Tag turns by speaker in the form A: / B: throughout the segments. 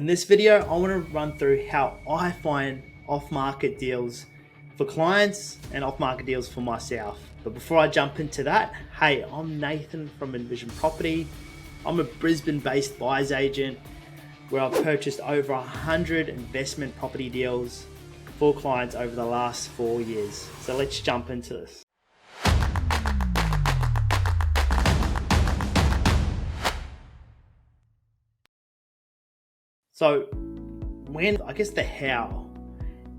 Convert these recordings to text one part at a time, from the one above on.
A: In this video, I want to run through how I find off-market deals for clients and off-market deals for myself. But before I jump into that, hey, I'm Nathan from Envision Property. I'm a Brisbane-based buyer's agent where I've purchased over 100 investment property deals for clients over the last 4 years. So let's jump into this. So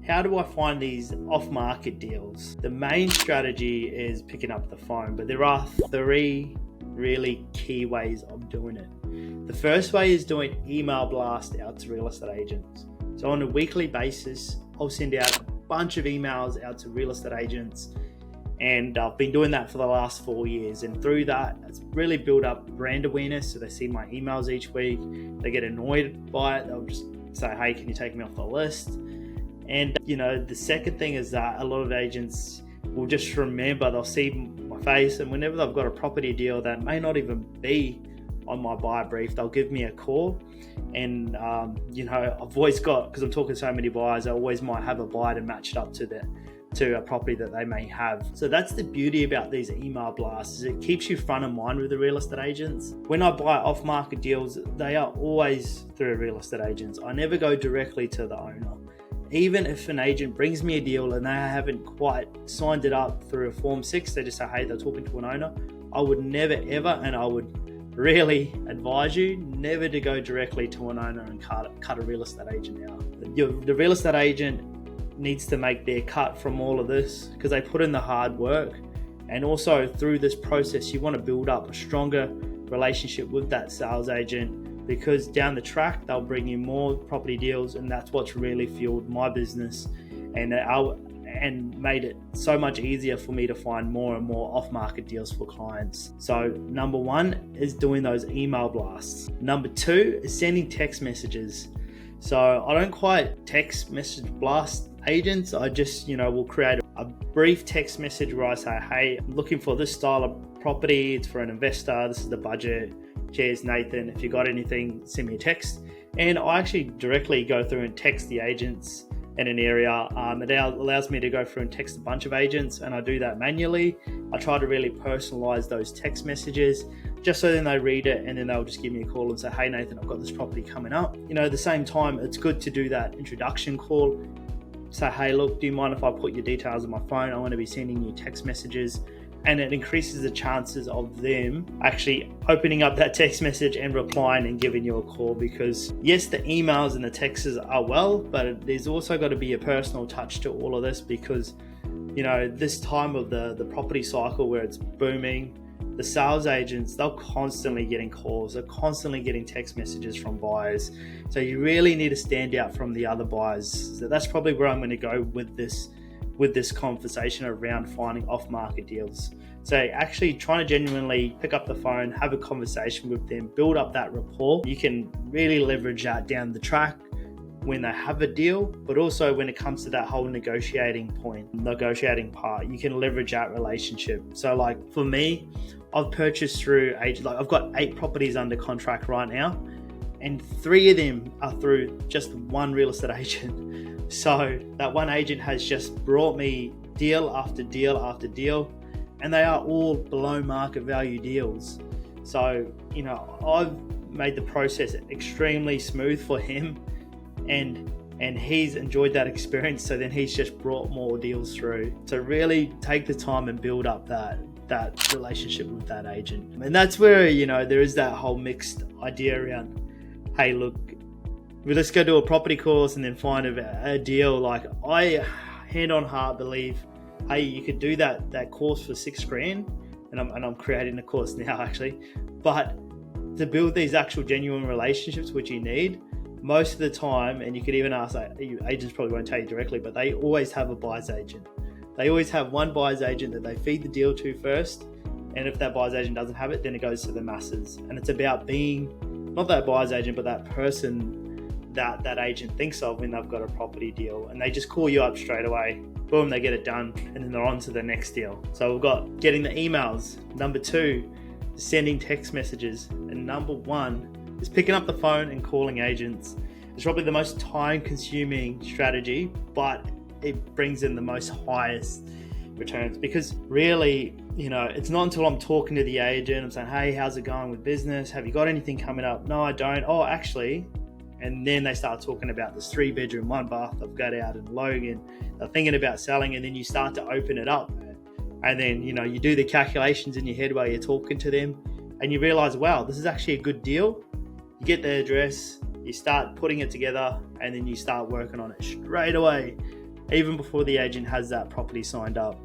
A: how do I find these off-market deals? The main strategy is picking up the phone, but there are 3 really key ways of doing it. The first way is doing email blast out to real estate agents. So on a weekly basis, I'll send out a bunch of emails out to real estate agents, and I've been doing that for the last 4 years. And through that, it's really built up brand awareness. So they see my emails each week, they get annoyed by it. They'll just say, hey, can you take me off the list? And the second thing is that a lot of agents will just remember, they'll see my face, and whenever they've got a property deal that may not even be on my buyer brief, they'll give me a call. And I've always got, because I'm talking to so many buyers, I always might have a buyer to match it up to a property that they may have. So that's the beauty about these email blasts, is it keeps you front of mind with the real estate agents. When I buy off-market deals, they are always through real estate agents. I never go directly to the owner. Even if an agent brings me a deal and they haven't quite signed it up through a Form 6, they just say, hey, they're talking to an owner, I would never ever, and I would really advise you never to go directly to an owner and cut a real estate agent out. The real estate agent needs to make their cut from all of this because they put in the hard work. And also through this process, you want to build up a stronger relationship with that sales agent, because down the track they'll bring you more property deals, and that's what's really fueled my business and made it so much easier for me to find more and more off-market deals for clients. So number 1 is doing those email blasts. Number 2 is sending text messages. So I don't quite text message blast agents. I just will create a brief text message where I say, hey, I'm looking for this style of property, it's for an investor, this is the budget, cheers Nathan, if you got anything, send me a text. And I actually directly go through and text the agents in an area. It allows me to go through and text a bunch of agents, and I do that manually. I try to really personalize those text messages just so then they read it and then they'll just give me a call and say, hey Nathan, I've got this property coming up. At the same time, it's good to do that introduction call. Say, hey, look, do you mind if I put your details on my phone? I want to be sending you text messages. And it increases the chances of them actually opening up that text message and replying and giving you a call, because yes, the emails and the texts are well, but there's also got to be a personal touch to all of this, because this time of the property cycle where it's booming, the sales agents, they're constantly getting calls, they're constantly getting text messages from buyers. So you really need to stand out from the other buyers. So that's probably where I'm going to go with this conversation around finding off-market deals. So actually trying to genuinely pick up the phone, have a conversation with them, build up that rapport. You can really leverage that down the track when they have a deal, but also when it comes to that whole negotiating part, you can leverage that relationship. So like for me, I've purchased through I've got 8 properties under contract right now, and 3 of them are through just one real estate agent. So that one agent has just brought me deal after deal after deal, and they are all below market value deals. So, I've made the process extremely smooth for him, and he's enjoyed that experience. So then he's just brought more deals through. So really take the time and build up that relationship with that agent. And that's where, there is that whole mixed idea around, hey, look, let's go do a property course and then find a deal. Like, I hand on heart believe, hey, you could do that course for $6,000, and I'm creating a course now actually. But to build these actual genuine relationships, which you need most of the time, and you could even ask, agents probably won't tell you directly, but they always have a buyer's agent. They always have one buyer's agent that they feed the deal to first, and if that buyer's agent doesn't have it, then it goes to the masses. And it's about being not that buyer's agent, but that person that agent thinks of when they've got a property deal, and they just call you up straight away. Boom, they get it done, and then they're on to the next deal. So we've got getting the emails. Number 2, sending text messages. And number 1 is picking up the phone and calling agents. It's probably the most time consuming strategy, but it brings in the most highest returns, because really, it's not until I'm talking to the agent, I'm saying, hey, how's it going with business? Have you got anything coming up? No, I don't. Oh, actually. And then they start talking about this 3-bedroom, 1-bath I've got out in Logan. They're thinking about selling, and then you start to open it up. And then, you do the calculations in your head while you're talking to them, and you realize, wow, this is actually a good deal. You get the address, you start putting it together, and then you start working on it straight away, even before the agent has that property signed up.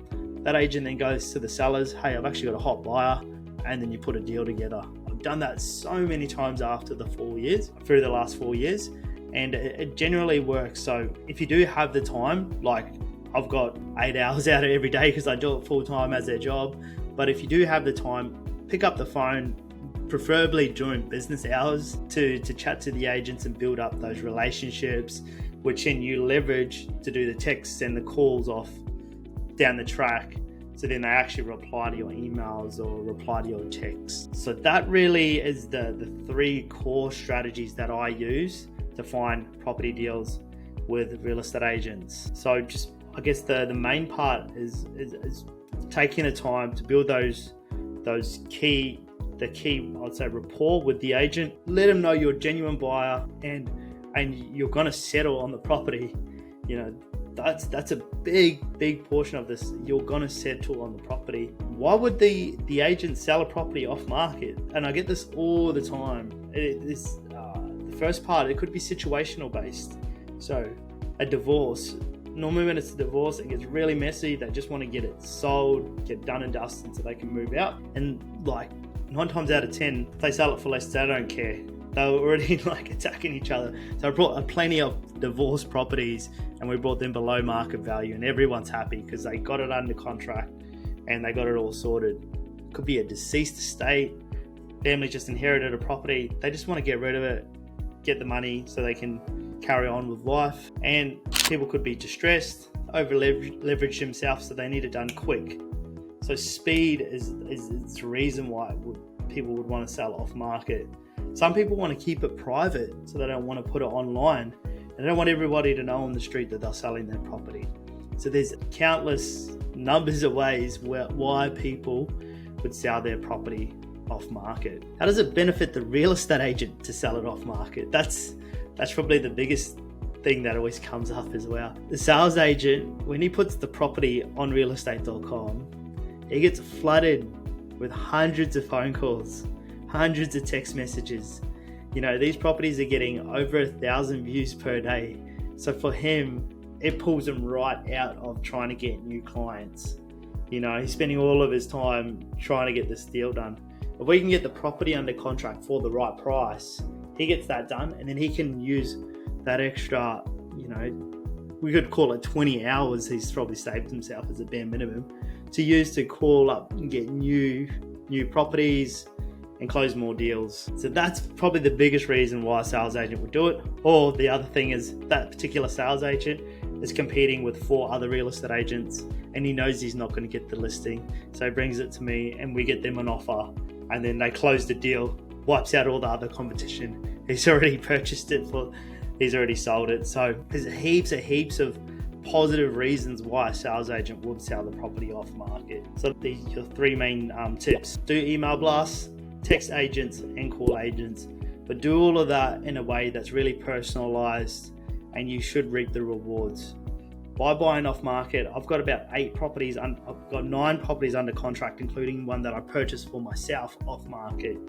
A: That agent then goes to the sellers, hey, I've actually got a hot buyer, and then you put a deal together. I've done that so many times through the last 4 years, and it generally works. So if you do have the time, like I've got 8 hours out of every day because I do it full time as a job, but if you do have the time, pick up the phone, preferably during business hours, to chat to the agents and build up those relationships, which then you leverage to do the texts and the calls off down the track, so then they actually reply to your emails or reply to your texts. So that really is the 3 core strategies that I use to find property deals with real estate agents. So just, I guess the main part is taking the time to build those key, I'd say, rapport with the agent. Let them know you're a genuine buyer and you're going to settle on the property. That's a big portion of this. You're going to settle on the property. Why would the agent sell a property off market? And I get this all the time. The first part, it could be situational based. So a divorce. Normally when it's a divorce, it gets really messy. They just want to get it sold, get done and dusted so they can move out. And like 9 times out of 10, if they sell it for less, they don't care. They were already attacking each other. So I brought plenty of divorce properties, and we brought them below market value, and everyone's happy because they got it under contract and they got it all sorted. Could be a deceased estate, family just inherited a property. They just want to get rid of it, get the money so they can carry on with life. And people could be distressed, over leverage themselves, so they need it done quick. So speed is the reason why people would want to sell off market. Some people want to keep it private, so they don't want to put it online. They don't want everybody to know on the street that they're selling their property. So there's countless numbers of ways why people would sell their property off market. How does it benefit the real estate agent to sell it off market? That's probably the biggest thing that always comes up as well. The sales agent, when he puts the property on realestate.com, he gets flooded with hundreds of phone calls, hundreds of text messages. These properties are getting over 1,000 views per day. So for him, it pulls him right out of trying to get new clients. He's spending all of his time trying to get this deal done. If we can get the property under contract for the right price, he gets that done, and then he can use that extra, we could call it 20 hours he's probably saved himself as a bare minimum, to use to call up and get new properties and close more deals. So that's probably the biggest reason why a sales agent would do it. Or the other thing is that particular sales agent is competing with 4 other real estate agents, and he knows he's not going to get the listing. So he brings it to me and we get them an offer, and then they close the deal, wipes out all the other competition. He's already purchased it, he's already sold it. So there's heaps of positive reasons why a sales agent would sell the property off market. So these are your 3 main tips. Do email blasts, text agents and call agents, but do all of that in a way that's really personalized, and you should reap the rewards. By buying off market, I've got about 8 properties, I've got 9 properties under contract, including one that I purchased for myself off market,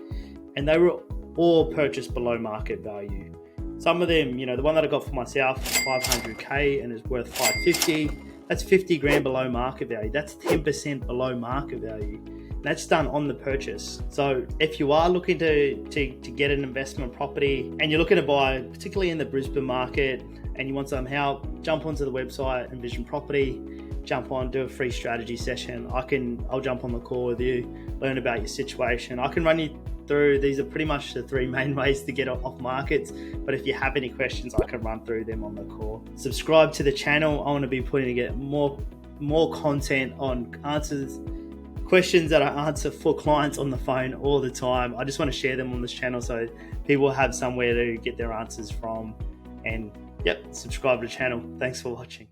A: and they were all purchased below market value. Some of them, the one that I got for myself is 500k and is worth 550. That's 50 grand below market value. That's 10% below market value. That's done on the purchase. So if you are looking to get an investment property and you're looking to buy, particularly in the Brisbane market, and you want some help, jump onto the website, Envision Property, jump on, do a free strategy session. I'll jump on the call with you, learn about your situation. I can run you through, these are pretty much the 3 main ways to get off markets, but if you have any questions, I can run through them on the call. Subscribe to the channel. I want to be putting together more content on questions that I answer for clients on the phone all the time. I just want to share them on this channel so people have somewhere to get their answers from. And yep, subscribe to the channel. Thanks for watching.